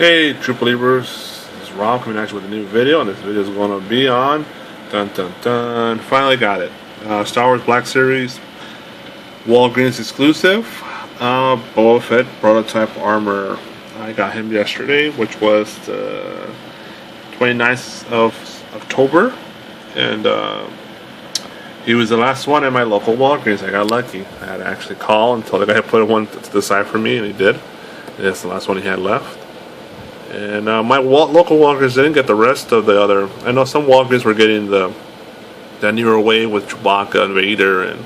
Hey, true believers, this is Rob coming at you with a new video, and this video is going to be on finally got it. Star Wars Black Series, Walgreens exclusive, Boba Fett prototype armor. I got him yesterday, which was the 29th of October, and he was the last one at my local Walgreens. I got lucky. I had to actually call and tell the guy to put one to the side for me, and he did. And that's the last one he had left. And my local Walgreens didn't get the rest of the other. I know some Walgreens were getting that newer wave with Chewbacca and Vader and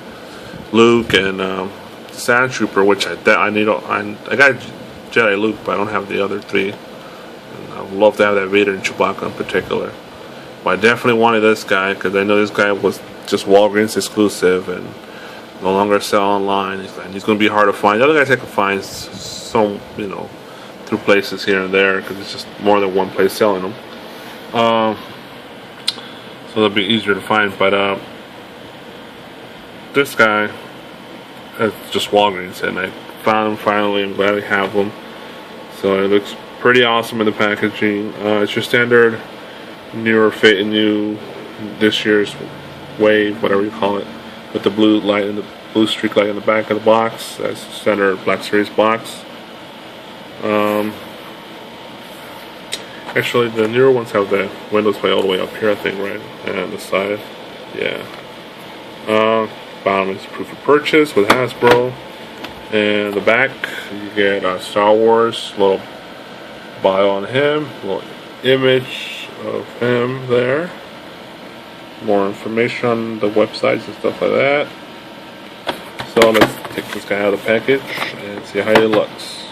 Luke and Sand Trooper, which I need. I got Jedi Luke, but I don't have the other three. And I would love to have that Vader and Chewbacca in particular. But I definitely wanted this guy because I know this guy was just Walgreens exclusive and no longer sell online. He's going to be hard to find. The other guys I can find some, through places here and there because it's just more than one place selling them. So they'll be easier to find. But this guy is just Walgreens, and I found him finally. I'm glad I have him. So it looks pretty awesome in the packaging. It's your standard newer fit and new this year's wave, whatever you call it, with the blue light and the blue streak light in the back of the box. That's standard Black Series box. Actually, the newer ones have the windows play all the way up here, I think, right? And on the side, yeah. Bottom is proof of purchase with Hasbro. And the back, you get Star Wars, little bio on him, little image of him there. More information on the websites and stuff like that. So let's take this guy out of the package and see how he looks.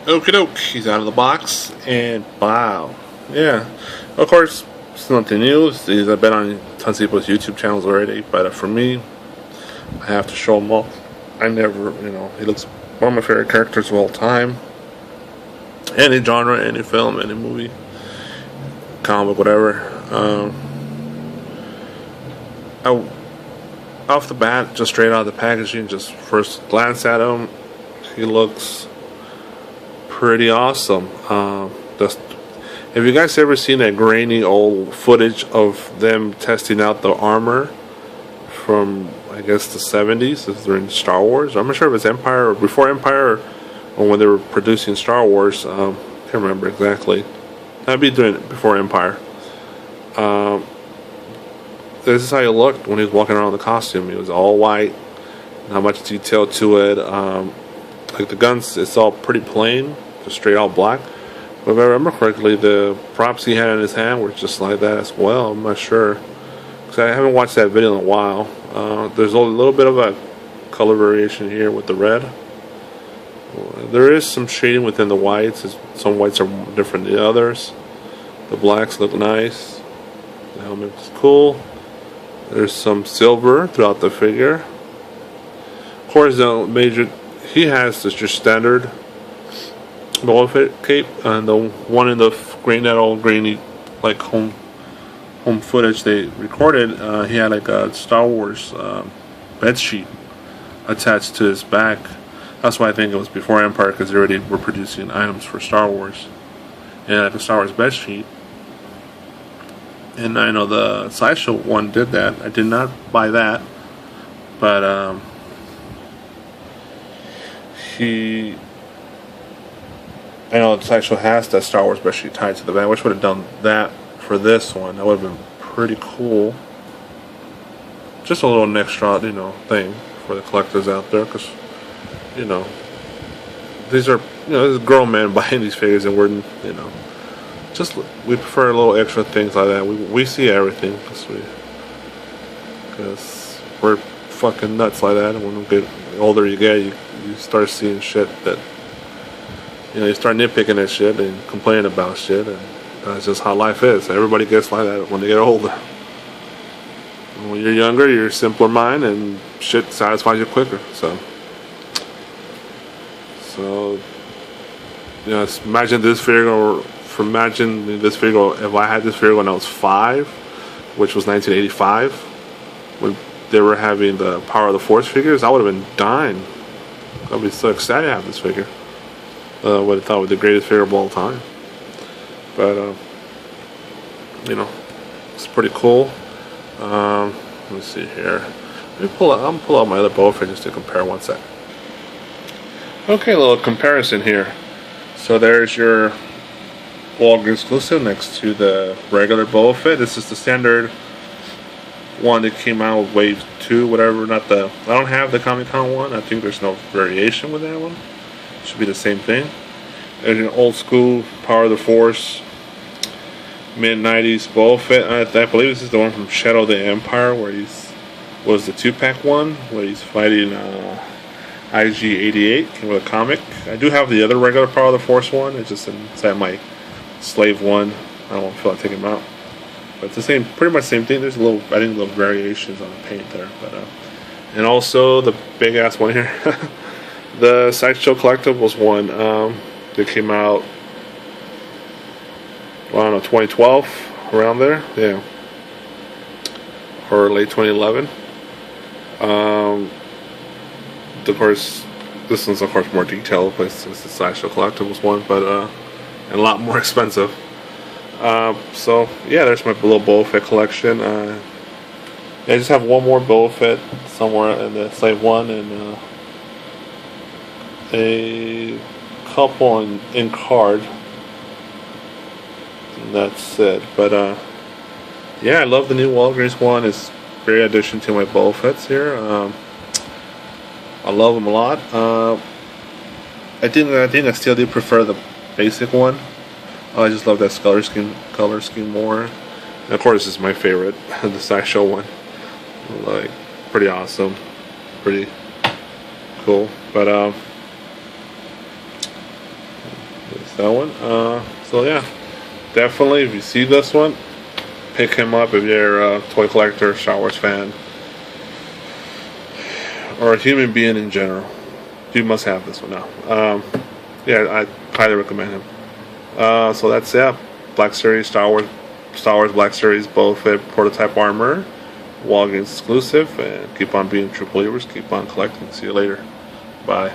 Okie doke, he's out of the box, and wow, yeah. Of course, it's nothing new. I've been on tons of people's YouTube channels already, but for me, I have to show him off. I never, he looks one of my favorite characters of all time. Any genre, any film, any movie, comic, whatever. Off the bat, just straight out of the packaging, just first glance at him, he looks pretty awesome. Have you guys ever seen that grainy old footage of them testing out the armor from, I guess, the 70s during Star Wars? I'm not sure if it's Empire or before Empire or when they were producing Star Wars. Can't remember exactly. That'd be doing it before Empire. This is how he looked when he was walking around the costume. He was all white, not much detail to it. Like the guns, it's all pretty plain, just straight out black. But if I remember correctly, the props he had in his hand were just like that as well. I'm not sure, because I haven't watched that video in a while. There's a little bit of a color variation here with the red. There is some shading within the whites. Some whites are different than the others. The blacks look nice. The helmet's cool. There's some silver throughout the figure. Of course, the major he has is just standard Boba Fett cape, and the one in the green, that old grainy, like home footage they recorded. He had like a Star Wars bed sheet attached to his back. That's why I think it was before Empire, because they already were producing items for Star Wars, and like a Star Wars bed sheet. And I know the Sideshow one did that. I did not buy that, but I know the Sideshow has that Star Wars bed sheet tied to the back. I wish would have done that for this one. That would have been pretty cool. Just a little extra, thing for the collectors out there, because these are, this is grown men buying these figures, and we're, we prefer a little extra things like that. We see everything because we're fucking nuts like that. And when the older you get, you start seeing shit that you start nitpicking at shit and complaining about shit, and that's just how life is. Everybody gets like that when they get older. When you're younger, you're a simpler mind, and shit satisfies you quicker. So imagine this figure. Imagine this figure. If I had this figure when I was 5, which was 1985, when they were having the Power of the Force figures, I would have been dying. I'd be so excited to have this figure. what I thought was the greatest figure of all time. But you know, it's pretty cool. Let me see here. I'm gonna pull out my other Boba Fett just to compare one sec. Okay, a little comparison here. So there's your Walgreens exclusive next to the regular Boba Fett. This is the standard one that came out with Wave 2, whatever. Not the. I don't have the Comic-Con one. I think there's no variation with that one. It should be the same thing. There's an old school Power of the Force mid-90s Boba Fett. I believe this is the one from Shadow of the Empire, where was the 2-pack one, where he's fighting IG-88, came with a comic. I do have the other regular Power of the Force one. It's just inside my Slave one. I don't feel like taking them out. But it's the same, pretty much same thing. There's I think little variations on the paint there. But and also the big ass one here. The Sideshow Collectibles one that came out, well, I don't know, 2012, around there, yeah, or late 2011. Of course, this one's of course more detailed, but it's the Sideshow Collectibles one, but and a lot more expensive. So yeah, there's my little Boba Fett collection. I just have one more Boba Fett somewhere in the Slave one, and a couple in card. And that's it. But yeah, I love the new Walgreens one. It's a great addition to my Boba Fetts here. I love them a lot. I think I still do prefer the basic one. I just love that color scheme more. And of course, this is my favorite, the Sideshow one. Like, pretty awesome, pretty cool. But there's that one. So yeah, definitely, if you see this one, pick him up if you're a toy collector, Star Wars fan, or a human being in general. You must have this one now. Yeah, I highly recommend him. So that's Black Series Star Wars Black Series Boba Fett prototype armor, Walgreens exclusive, and keep on being true believers. Keep on collecting. See you later. Bye.